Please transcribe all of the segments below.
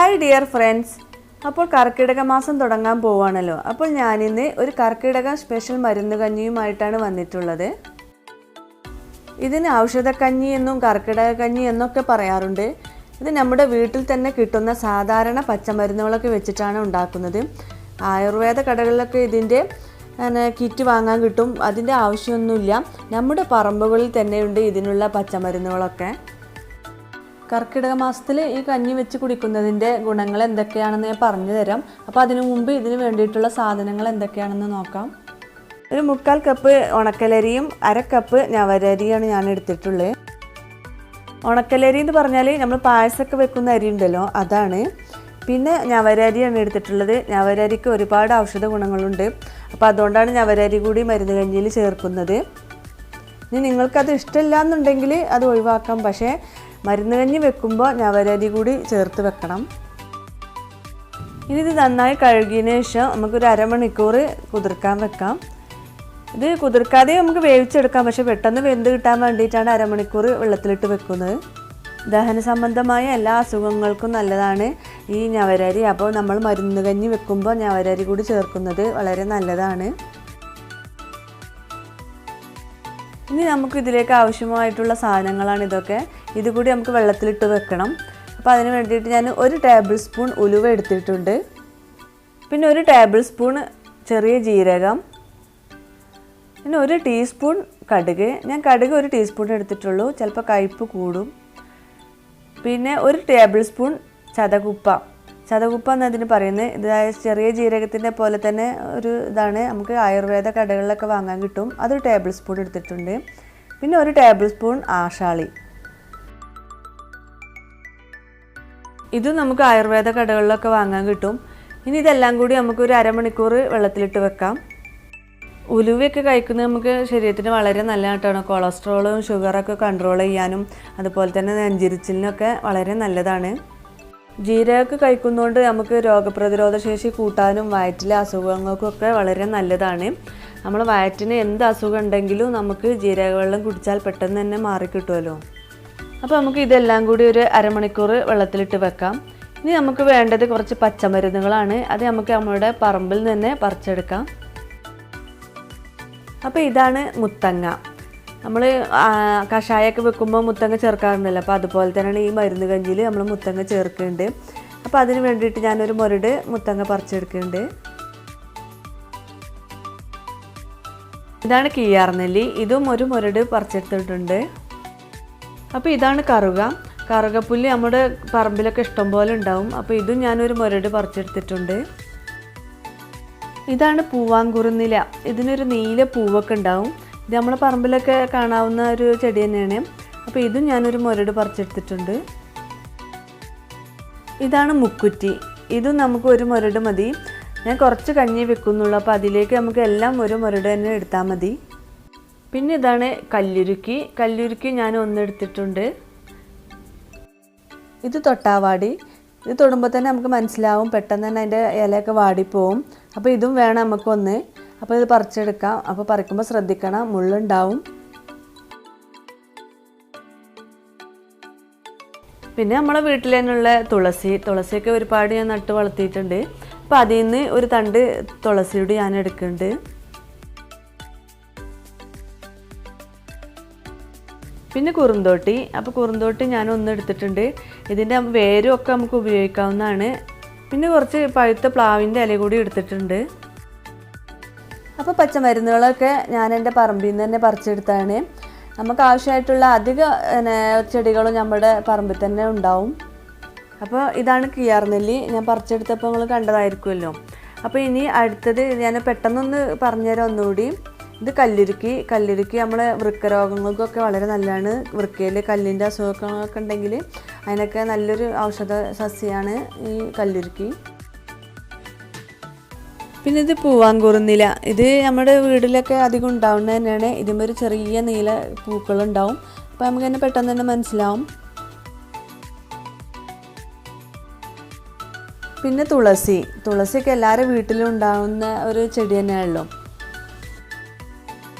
Hi dear friends. അപ്പോൾ കർക്കിടക മാസം തുടങ്ങാൻ പോവാണല്ലോ. അപ്പോൾ ഞാനിന്ന് ഒരു കർക്കിടക സ്പെഷ്യൽ മരുന്ന് കഞ്ഞിയുമായിട്ടാണ് വന്നിട്ടുള്ളത്. ഇതിന് ഔഷധക്കഞ്ഞി എന്നും കർക്കിടക കഞ്ഞി എന്നൊക്കെ പറയാറുണ്ട്. ഇത് നമ്മുടെ വീട്ടിൽ തന്നെ കിട്ടുന്ന സാധാരണ പച്ചമരുന്നുകളൊക്കെ വെച്ചിട്ടാണ് ഉണ്ടാക്കുന്നത്. ആയുർവേദ കടകളിലൊക്കെ ഇതിൻ്റെ കിറ്റ് വാങ്ങാൻ കിട്ടും. അതിൻ്റെ ആവശ്യമൊന്നുമില്ല. നമ്മുടെ പറമ്പുകളിൽ തന്നെയുണ്ട് ഇതിനുള്ള പച്ചമരുന്നുകളൊക്കെ. കർക്കിടക മാസത്തിൽ ഈ കഞ്ഞി വെച്ച് കുടിക്കുന്നതിൻ്റെ ഗുണങ്ങൾ എന്തൊക്കെയാണെന്ന് ഞാൻ പറഞ്ഞു തരാം. അപ്പോൾ അതിനു മുമ്പ് ഇതിന് വേണ്ടിയിട്ടുള്ള സാധനങ്ങൾ എന്തൊക്കെയാണെന്ന് നോക്കാം. ഒരു 3/4 കപ്പ് ഉണക്കലരിയും 1/2 കപ്പ് ഞവരരിയാണ് ഞാൻ എടുത്തിട്ടുള്ളത്. ഉണക്കലരി എന്ന് പറഞ്ഞാൽ നമ്മൾ പായസമൊക്കെ വെക്കുന്ന അരി ഉണ്ടല്ലോ, അതാണ്. പിന്നെ ഞവരരിയാണ് എടുത്തിട്ടുള്ളത്. ഞവരരിക്ക് ഒരുപാട് ഔഷധ ഗുണങ്ങളുണ്ട്. അപ്പോൾ അതുകൊണ്ടാണ് ഞവരരി കൂടി മരുന്ന് കഞ്ഞിയിൽ ചേർക്കുന്നത്. ഇനി നിങ്ങൾക്കത് ഇഷ്ടമില്ല എന്നുണ്ടെങ്കിൽ അത് ഒഴിവാക്കാം. പക്ഷേ മരുന്ന് കഞ്ഞി വെക്കുമ്പോൾ ഞവരരി കൂടി ചേർത്ത് വെക്കണം. ഇനി ഇത് നന്നായി കഴുകിയതിന് ശേഷം നമുക്കൊരു അരമണിക്കൂർ കുതിർക്കാൻ വെക്കാം. ഇത് കുതിർക്കാതെ നമുക്ക് വേവിച്ചെടുക്കാം. പക്ഷേ പെട്ടെന്ന് വെന്ത് കിട്ടാൻ വേണ്ടിയിട്ടാണ് അരമണിക്കൂർ വെള്ളത്തിലിട്ട് വെക്കുന്നത്. ദഹന സംബന്ധമായ എല്ലാ അസുഖങ്ങൾക്കും നല്ലതാണ് ഈ ഞവരരി. അപ്പോൾ നമ്മൾ മരുന്ന് കഞ്ഞി വെക്കുമ്പോൾ ഞവരരി കൂടി ചേർക്കുന്നത് വളരെ നല്ലതാണ്. ഇനി നമുക്ക് ഇതിലേക്ക് ആവശ്യമായിട്ടുള്ള സാധനങ്ങളാണ് ഇതൊക്കെ. ഇതുകൂടി നമുക്ക് വെള്ളത്തിലിട്ട് വെക്കണം. അപ്പോൾ അതിന് വേണ്ടിയിട്ട് ഞാൻ 1 ടേബിൾ സ്പൂൺ ഉലുവ എടുത്തിട്ടുണ്ട്. പിന്നെ 1 ടേബിൾ സ്പൂൺ ചെറിയ ജീരകം, പിന്നെ 1 ടീസ്പൂൺ കടുക്. ഞാൻ കടുക് 1 ടീസ്പൂൺ എടുത്തിട്ടുള്ളൂ, ചിലപ്പോൾ കയ്പ്പ് കൂടും. പിന്നെ 1 ടേബിൾ സ്പൂൺ ചതകുപ്പ. ചതകുപ്പ എന്നതിന് പറയുന്നത് ഇത് ചെറിയ ജീരകത്തിൻ്റെ പോലെ തന്നെ ഒരു ഇതാണ്. നമുക്ക് ആയുർവേദ കടകളിലൊക്കെ വാങ്ങാൻ കിട്ടും. അതൊരു ടേബിൾ സ്പൂൺ എടുത്തിട്ടുണ്ട്. പിന്നെ 1 ടേബിൾ സ്പൂൺ ആശാളി. ഇതും നമുക്ക് ആയുർവേദ കടകളിലൊക്കെ വാങ്ങാൻ കിട്ടും. ഇനി ഇതെല്ലാം കൂടി നമുക്കൊരു അരമണിക്കൂർ വെള്ളത്തിലിട്ട് വെക്കാം. ഉലുവയൊക്കെ കഴിക്കുന്നത് നമുക്ക് ശരീരത്തിന് വളരെ നല്ലതായിട്ടാണ്. കൊളസ്ട്രോളും ഷുഗറൊക്കെ കൺട്രോൾ ചെയ്യാനും അതുപോലെ തന്നെ നെഞ്ചിരിച്ചിലിനൊക്കെ വളരെ നല്ലതാണ്. ജീരകമൊക്കെ കഴിക്കുന്നതുകൊണ്ട് നമുക്ക് രോഗപ്രതിരോധ ശേഷി കൂട്ടാനും വയറ്റിലെ അസുഖങ്ങൾക്കൊക്കെ വളരെ നല്ലതാണ്. നമ്മൾ വയറ്റിന് എന്ത് അസുഖം ഉണ്ടെങ്കിലും നമുക്ക് ജീരക വെള്ളം കുടിച്ചാൽ പെട്ടെന്ന് തന്നെ മാറിക്കിട്ടുമല്ലോ. അപ്പോൾ നമുക്ക് ഇതെല്ലാം കൂടി ഒരു അരമണിക്കൂർ വെള്ളത്തിലിട്ട് വെക്കാം. ഇനി നമുക്ക് വേണ്ടത് കുറച്ച് പച്ചമരുന്നുകളാണ്. അത് നമുക്ക് നമ്മുടെ പറമ്പിൽ തന്നെ പറിച്ചെടുക്കാം. അപ്പോൾ ഇതാണ് മുത്തങ്ങ. നമ്മൾ കഷായമൊക്കെ വെക്കുമ്പോൾ മുത്തങ്ങ ചേർക്കാറുണ്ടല്ലോ. അപ്പോൾ അതുപോലെ തന്നെയാണ് ഈ മരുന്ന് കഞ്ഞിയിൽ നമ്മൾ മുത്തങ്ങ ചേർക്കുന്നുണ്ട്. അപ്പോൾ അതിന് വേണ്ടിയിട്ട് ഞാനൊരു മുരട് മുത്തങ്ങ പറിച്ചെടുക്കുന്നുണ്ട്. ഇതാണ് കീയാർനെല്ലി. ഇതും ഒരു മുരട് പറിച്ചെടുത്തിട്ടുണ്ട്. അപ്പോൾ ഇതാണ് കറുകപ്പുല്ല്. നമ്മുടെ പറമ്പിലൊക്കെ ഇഷ്ടം പോലെ ഉണ്ടാവും. അപ്പോൾ ഇതും ഞാനൊരു മുരട് പറിച്ചെടുത്തിട്ടുണ്ട്. ഇതാണ് പൂവാങ്കുറുന്നില. ഇതിനൊരു നീല പൂവൊക്കെ ഉണ്ടാവും. ഇത് നമ്മളെ പറമ്പിലൊക്കെ കാണാവുന്ന ഒരു ചെടി തന്നെയാണ്. അപ്പോൾ ഇതും ഞാനൊരു മുരട് പറിച്ചെടുത്തിട്ടുണ്ട്. ഇതാണ് മുക്കുറ്റി. ഇതും നമുക്ക് ഒരു മുരട് മതി. ഞാൻ കുറച്ച് കഞ്ഞി വെക്കുന്നുള്ളൂ. അപ്പോൾ അതിലേക്ക് നമുക്ക് എല്ലാം ഒരു മുരട് തന്നെ എടുത്താൽ മതി. പിന്നെ ഇതാണ് കല്ലുരുക്കി ഞാൻ 1 എടുത്തിട്ടുണ്ട്. ഇത് തൊട്ടാവാടി. ഇത് തൊടുമ്പോൾ തന്നെ നമുക്ക് മനസ്സിലാവും, പെട്ടെന്ന് തന്നെ അതിൻ്റെ ഇലയൊക്കെ വാടിപ്പോവും. അപ്പോൾ ഇതും വേണം നമുക്കൊന്ന്. അപ്പോൾ ഇത് പറിച്ചെടുക്കാം. അപ്പോൾ പറിക്കുമ്പോൾ ശ്രദ്ധിക്കണം, മുള്ളുണ്ടാവും. പിന്നെ നമ്മളെ വീട്ടിൽ തന്നെയുള്ള തുളസിയൊക്കെ ഒരുപാട് ഞാൻ നട്ട് വളർത്തിയിട്ടുണ്ട്. അപ്പോൾ അതിൽ നിന്ന് ഒരു തണ്ട് തുളസിയോട് ഞാൻ എടുക്കുന്നുണ്ട്. പിന്നെ കുറുന്തോട്ടി. അപ്പോൾ കുറുന്തോട്ടി ഞാൻ 1 എടുത്തിട്ടുണ്ട്. ഇതിൻ്റെ വേരും ഒക്കെ നമുക്ക് ഉപയോഗിക്കാവുന്നതാണ്. പിന്നെ കുറച്ച് പഴുത്ത പ്ലാവിൻ്റെ ഇല കൂടി എടുത്തിട്ടുണ്ട്. അപ്പോൾ പച്ചമരുന്നുകളൊക്കെ ഞാൻ എൻ്റെ പറമ്പിൽ നിന്ന് തന്നെ പറിച്ചെടുത്താണ്. നമുക്ക് ആവശ്യമായിട്ടുള്ള അധിക ചെടികളും നമ്മുടെ പറമ്പിൽ തന്നെ ഉണ്ടാവും. അപ്പോൾ ഇതാണ് കീയാർനെല്ലി. ഞാൻ പറിച്ചെടുത്തപ്പോൾ നിങ്ങൾ കണ്ടതായിരിക്കുമല്ലോ. അപ്പോൾ ഇനി അടുത്തത് ഞാൻ പെട്ടെന്നൊന്ന് പറഞ്ഞുതരാം ഒന്നുകൂടി. ഇത് കല്ലുരുക്കി നമ്മളെ വൃക്കരോഗങ്ങൾക്കൊക്കെ വളരെ നല്ലതാണ്. വൃക്കയിൽ കല്ലിൻ്റെ അസുഖങ്ങളൊക്കെ ഉണ്ടെങ്കിൽ അതിനൊക്കെ നല്ലൊരു ഔഷധ സസ്യമാണ് ഈ കല്ലുരുക്കി. പിന്നെ ഇത് പൂവാങ്കുറുന്നില. ഇത് നമ്മുടെ വീട്ടിലൊക്കെ അധികം ഉണ്ടാവുന്നത് തന്നെയാണ്. ഇതിന്മേൽ ഒരു ചെറിയ നീല പൂക്കളുണ്ടാവും. അപ്പോൾ നമുക്ക് തന്നെ പെട്ടെന്ന് തന്നെ മനസ്സിലാവും. പിന്നെ തുളസിയൊക്കെ എല്ലാവരുടെ വീട്ടിലും ഉണ്ടാവുന്ന ഒരു ചെടി തന്നെയാണല്ലോ.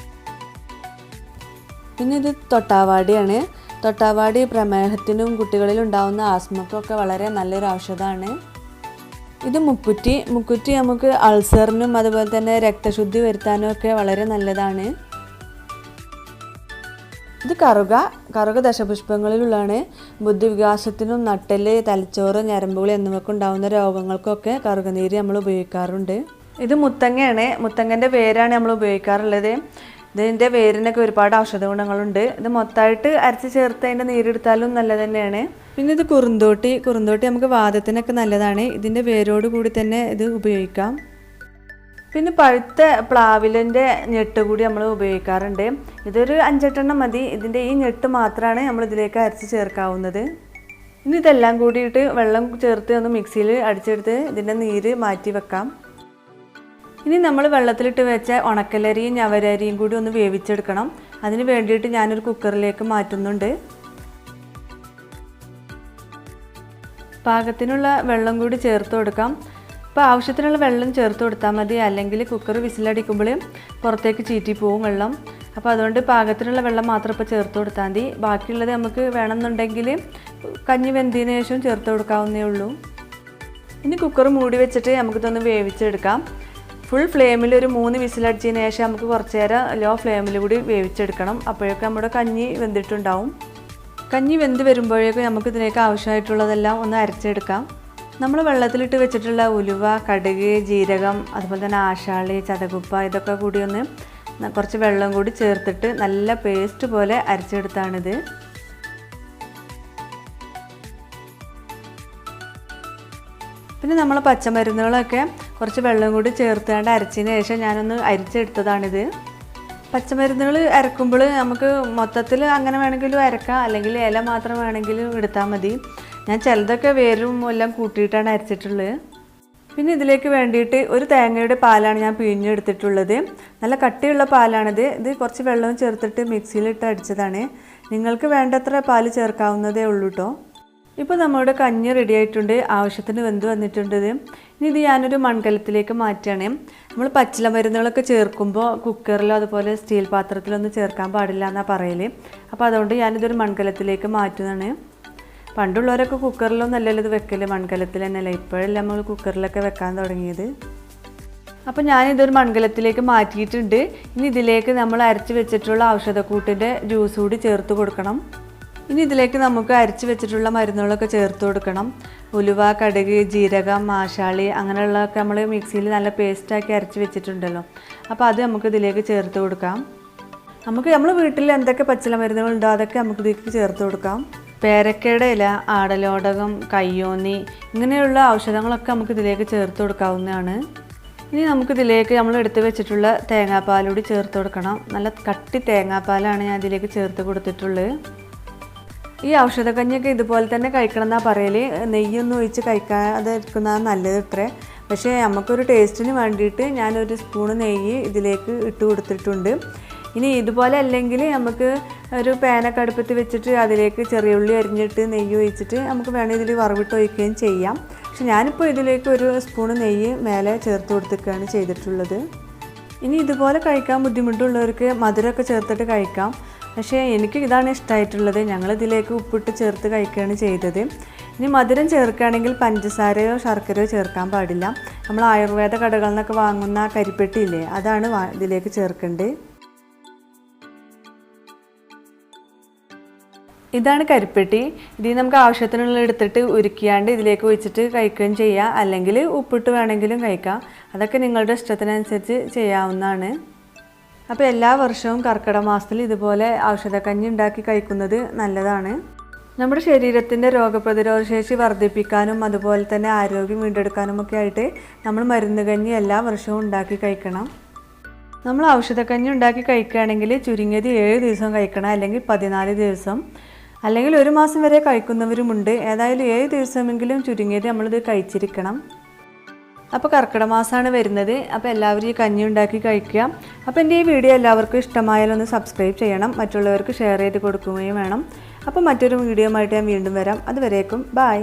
പിന്നെ ഇത് തൊട്ടാവാടിയാണ്. തൊട്ടാവാടി പ്രമേഹത്തിനും കുട്ടികളിലുണ്ടാകുന്ന ആസ്മക്കൊക്കെ വളരെ നല്ലൊരു ഔഷധമാണ്. ഇത് മുക്കുറ്റി നമുക്ക് അൾസറിനും അതുപോലെ തന്നെ രക്തശുദ്ധി വരുത്താനും ഒക്കെ വളരെ നല്ലതാണ്. ഇത് കറുക ദശപുഷ്പങ്ങളിലുള്ളതാണ്. ബുദ്ധിവികാസത്തിനും നട്ടെല്ല്, തലച്ചോറ്, ഞരമ്പുകൾ എന്നിവയ്ക്ക് ഉണ്ടാകുന്ന രോഗങ്ങൾക്കൊക്കെ കറുകനീര് നമ്മൾ ഉപയോഗിക്കാറുണ്ട്. ഇത് മുത്തങ്ങയാണ്. മുത്തങ്ങൻ്റെ വേരാണ് നമ്മൾ ഉപയോഗിക്കാറുള്ളത്. ഇതിൻ്റെ വേരിനൊക്കെ ഒരുപാട് ഔഷധ ഗുണങ്ങളുണ്ട്. ഇത് മൊത്തമായിട്ട് അരച്ച് ചേർത്ത് അതിൻ്റെ നീരെടുത്താലും നല്ലത് തന്നെയാണ്. പിന്നെ ഇത് കുറുന്തോട്ടി നമുക്ക് വാദത്തിനൊക്കെ നല്ലതാണ്. ഇതിൻ്റെ വേരോട് കൂടി തന്നെ ഇത് ഉപയോഗിക്കാം. പിന്നെ പഴുത്ത പ്ലാവിലിൻ്റെ ഞെട്ട് കൂടി നമ്മൾ ഉപയോഗിക്കാറുണ്ട്. ഇതൊരു 5-8 എണ്ണം മതി. ഇതിൻ്റെ ഈ ഞെട്ട് മാത്രമാണ് നമ്മൾ ഇതിലേക്ക് അരച്ച് ചേർക്കാവുന്നത്. ഇനി ഇതെല്ലാം കൂടിയിട്ട് വെള്ളം ചേർത്ത് ഒന്ന് മിക്സിയിൽ അടിച്ചെടുത്ത് ഇതിൻ്റെ നീര് മാറ്റി വെക്കാം. ഇനി നമ്മൾ വെള്ളത്തിലിട്ട് വെച്ച ഉണക്കലരിയും ഞവരരിയും കൂടി ഒന്ന് വേവിച്ചെടുക്കണം. അതിന് വേണ്ടിയിട്ട് ഞാനൊരു കുക്കറിലേക്ക് മാറ്റുന്നുണ്ട്. പാകത്തിനുള്ള വെള്ളം കൂടി ചേർത്ത് കൊടുക്കാം. ഇപ്പോൾ ആവശ്യത്തിനുള്ള വെള്ളം ചേർത്ത് കൊടുത്താൽ മതി, അല്ലെങ്കിൽ കുക്കർ വിസിലടിക്കുമ്പോൾ പുറത്തേക്ക് ചീറ്റി പോവും വെള്ളം. അപ്പോൾ അതുകൊണ്ട് പാകത്തിനുള്ള വെള്ളം മാത്രം ഇപ്പോൾ ചേർത്ത് കൊടുത്താൽ മതി. ബാക്കിയുള്ളത് നമുക്ക് വേണമെന്നുണ്ടെങ്കിൽ കഞ്ഞി വെന്തതിന് ശേഷം ചേർത്ത് കൊടുക്കാവുന്നേ ഉള്ളൂ. ഇനി കുക്കർ മൂടി വെച്ചിട്ട് നമുക്കിതൊന്ന് വേവിച്ചെടുക്കാം. ഫുൾ ഫ്ലെയിമിൽ ഒരു 3 വിസിലടിച്ചതിന് ശേഷം നമുക്ക് കുറച്ച് നേരം ലോ ഫ്ലെയിമിൽ കൂടി വേവിച്ചെടുക്കണം. അപ്പോഴേക്കും നമ്മുടെ കഞ്ഞി വെന്തിട്ടുണ്ടാവും. കഞ്ഞി വെന്ത് വരുമ്പോഴേക്കും നമുക്ക് ഇതിലേക്ക് ആവശ്യമായിട്ടുള്ളതെല്ലാം ഒന്ന് അരച്ചെടുക്കാം. നമ്മൾ വെള്ളത്തിലിട്ട് വെച്ചിട്ടുള്ള ഉലുവ, കടുക്, ജീരകം, അതുപോലെ തന്നെ ആശാളി, ചതകുപ്പ ഇതൊക്കെ കൂടി ഒന്ന് കുറച്ച് വെള്ളം കൂടി ചേർത്തിട്ട് നല്ല പേസ്റ്റ് പോലെ അരച്ചെടുത്താണിത്. പിന്നെ നമ്മൾ പച്ചമരുന്നുകളൊക്കെ കുറച്ച് വെള്ളം കൂടി ചേർത്താണ്ട് അരച്ചതിന് ശേഷം ഞാനൊന്ന് അരിച്ചെടുത്തതാണിത്. പച്ചമരുന്നുകൾ അരക്കുമ്പോൾ നമുക്ക് മൊത്തത്തിൽ അങ്ങനെ വേണമെങ്കിലും അരക്കാം, അല്ലെങ്കിൽ ഇല മാത്രം വേണമെങ്കിലും എടുത്താൽ മതി. ഞാൻ ചിലതൊക്കെ വേരും എല്ലാം കൂട്ടിയിട്ടാണ് അരച്ചിട്ടുള്ളത്. പിന്നെ ഇതിലേക്ക് വേണ്ടിയിട്ട് ഒരു തേങ്ങയുടെ പാലാണ് ഞാൻ പിഴിഞ്ഞെടുത്തിട്ടുള്ളത്. നല്ല കട്ടിയുള്ള പാലാണിത്. ഇത് കുറച്ച് വെള്ളവും ചേർത്തിട്ട് മിക്സിയിലിട്ട് അടിച്ചതാണ്. നിങ്ങൾക്ക് വേണ്ടത്ര പാൽ ചേർക്കാവുന്നതേ ഉള്ളൂ കേട്ടോ. ഇപ്പോൾ നമ്മുടെ കഞ്ഞി റെഡി ആയിട്ടുണ്ട്. ആവശ്യത്തിന് വെന്ത് വന്നിട്ടുണ്ട്. ഇനി ഇത് ഞാനൊരു മൺകലത്തിലേക്ക് മാറ്റുകയാണ്. നമ്മൾ പച്ചില മരുന്നുകളൊക്കെ ചേർക്കുമ്പോൾ കുക്കറിലോ അതുപോലെ സ്റ്റീൽ പാത്രത്തിലൊന്നും ചേർക്കാൻ പാടില്ല എന്നാണ് പറയൽ. അപ്പോൾ അതുകൊണ്ട് ഞാനിതൊരു മൺകലത്തിലേക്ക് മാറ്റുന്നതാണ്. പണ്ടുള്ളവരൊക്കെ കുക്കറിലൊന്നും അല്ലല്ലോ ഇത് വെക്കൽ, മൺകലത്തിൽ തന്നെയല്ലേ. ഇപ്പോഴല്ലേ നമ്മൾ കുക്കറിലൊക്കെ വെക്കാൻ തുടങ്ങിയത്. അപ്പോൾ ഞാനിതൊരു മൺകലത്തിലേക്ക് മാറ്റിയിട്ടുണ്ട്. ഇനി ഇതിലേക്ക് നമ്മൾ അരച്ച് വെച്ചിട്ടുള്ള ഔഷധക്കൂട്ടിൻ്റെ ജ്യൂസ് കൂടി ചേർത്ത് കൊടുക്കണം. ഇനി ഇതിലേക്ക് നമുക്ക് അരച്ച് വെച്ചിട്ടുള്ള മരുന്നുകളൊക്കെ ചേർത്ത് കൊടുക്കണം. ഉലുവ, കടുക്, ജീരകം, ആശാളി അങ്ങനെയുള്ളതൊക്കെ നമ്മൾ മിക്സിയിൽ നല്ല പേസ്റ്റാക്കി അരച്ച് വെച്ചിട്ടുണ്ടല്ലോ. അപ്പോൾ അത് നമുക്ക് ഇതിലേക്ക് ചേർത്ത് കൊടുക്കാം. നമ്മൾ വീട്ടിൽ എന്തൊക്കെ പച്ചില മരുന്നുകളുണ്ടോ അതൊക്കെ നമുക്ക് ഇതിലേക്ക് ചേർത്ത് കൊടുക്കാം. പേരക്കയുടെ ഇല, ആടലോടകം, കയ്യോന്നി ഇങ്ങനെയുള്ള ഔഷധങ്ങളൊക്കെ നമുക്ക് ഇതിലേക്ക് ചേർത്ത് കൊടുക്കാവുന്നതാണ്. ഇനി നമുക്കിതിലേക്ക് നമ്മൾ എടുത്ത് വെച്ചിട്ടുള്ള തേങ്ങാപ്പാലൂടി ചേർത്ത് കൊടുക്കണം. നല്ല കട്ടി തേങ്ങാപ്പാലാണ് ഞാൻ ഇതിലേക്ക് ചേർത്ത് കൊടുത്തിട്ടുള്ളത്. ഈ ഔഷധക്കഞ്ഞിയൊക്കെ ഇതുപോലെ തന്നെ കഴിക്കണം എന്നാണ് പറയൽ. നെയ്യൊന്നും ഒഴിച്ച് കഴിക്കാതെ ഇരിക്കുന്നതാണ് നല്ലത് ഇത്രേ. പക്ഷേ നമുക്കൊരു ടേസ്റ്റിന് വേണ്ടിയിട്ട് ഞാനൊരു സ്പൂണ് നെയ്യ് ഇതിലേക്ക് ഇട്ട് കൊടുത്തിട്ടുണ്ട്. ഇനി ഇതുപോലെ അല്ലെങ്കിൽ നമുക്ക് ഒരു പാനൊക്കെ അടുപ്പത്ത് വെച്ചിട്ട് അതിലേക്ക് ചെറിയ ഉള്ളി അരിഞ്ഞിട്ട് നെയ്യ് ഒഴിച്ചിട്ട് നമുക്ക് വേണമെങ്കിൽ ഇതിൽ വറവിട്ട് ഒഴിക്കുകയും ചെയ്യാം. പക്ഷെ ഞാനിപ്പോൾ ഇതിലേക്ക് ഒരു സ്പൂണ് നെയ്യ് മേലെ ചേർത്ത് കൊടുത്തിട്ടാണ് ചെയ്തിട്ടുള്ളത്. ഇനി ഇതുപോലെ കഴിക്കാൻ ബുദ്ധിമുട്ടുള്ളവർക്ക് മധുരമൊക്കെ ചേർത്തിട്ട് കഴിക്കാം. പക്ഷേ എനിക്ക് ഇതാണ് ഇഷ്ടമായിട്ടുള്ളത്. ഞങ്ങളിതിലേക്ക് ഉപ്പിട്ട് ചേർത്ത് കഴിക്കുകയാണ് ചെയ്തത്. ഇനി മധുരം ചേർക്കുകയാണെങ്കിൽ പഞ്ചസാരയോ ശർക്കരയോ ചേർക്കാൻ പാടില്ല. നമ്മൾ ആയുർവേദ കടകളിൽ നിന്നൊക്കെ വാങ്ങുന്ന കരിപ്പെട്ടിയില്ലേ, അതാണ് ഇതിലേക്ക് ചേർക്കേണ്ടത്. ഇതാണ് കരിപ്പെട്ടി. ഇതിൽ നമുക്ക് ആവശ്യത്തിനുള്ള എടുത്തിട്ട് ഉരുക്കിയാണ്ട് ഇതിലേക്ക് ഒഴിച്ചിട്ട് കഴിക്കുകയും ചെയ്യാം, അല്ലെങ്കിൽ ഉപ്പിട്ട് വേണമെങ്കിലും കഴിക്കാം. അതൊക്കെ നിങ്ങളുടെ ഇഷ്ടത്തിനനുസരിച്ച് ചെയ്യാവുന്നതാണ്. അപ്പോൾ എല്ലാ വർഷവും കർക്കിടക മാസത്തിൽ ഇതുപോലെ ഔഷധക്കഞ്ഞി ഉണ്ടാക്കി കഴിക്കുന്നത് നല്ലതാണ്. നമ്മുടെ ശരീരത്തിൻ്റെ രോഗപ്രതിരോധ ശേഷി വർദ്ധിപ്പിക്കാനും അതുപോലെ തന്നെ ആരോഗ്യം വീണ്ടെടുക്കാനും ഒക്കെ ആയിട്ട് നമ്മൾ മരുന്ന് കഞ്ഞി എല്ലാ വർഷവും ഉണ്ടാക്കി കഴിക്കണം. നമ്മൾ ഔഷധക്കഞ്ഞി ഉണ്ടാക്കി കഴിക്കുകയാണെങ്കിൽ ചുരുങ്ങിയത് 7 ദിവസം കഴിക്കണം, അല്ലെങ്കിൽ 14 ദിവസം, അല്ലെങ്കിൽ 1 മാസം വരെ കഴിക്കുന്നവരുമുണ്ട്. ഏതായാലും 7 ദിവസമെങ്കിലും ചുരുങ്ങിയത് നമ്മളിത് കഴിച്ചിരിക്കണം. അപ്പോൾ കർക്കിടക മാസമാണ് വരുന്നത്. അപ്പോൾ എല്ലാവരും ഈ കഞ്ഞി ഉണ്ടാക്കി കഴിക്കുക. അപ്പോൾ എൻ്റെ ഈ വീഡിയോ എല്ലാവർക്കും ഇഷ്ടമായാലൊന്ന് സബ്സ്ക്രൈബ് ചെയ്യണം, മറ്റുള്ളവർക്ക് ഷെയർ ചെയ്ത് കൊടുക്കുകയും വേണം. അപ്പോൾ മറ്റൊരു വീഡിയോ ആയിട്ട് ഞാൻ വീണ്ടും വരാം. അതുവരേക്കും ബൈ.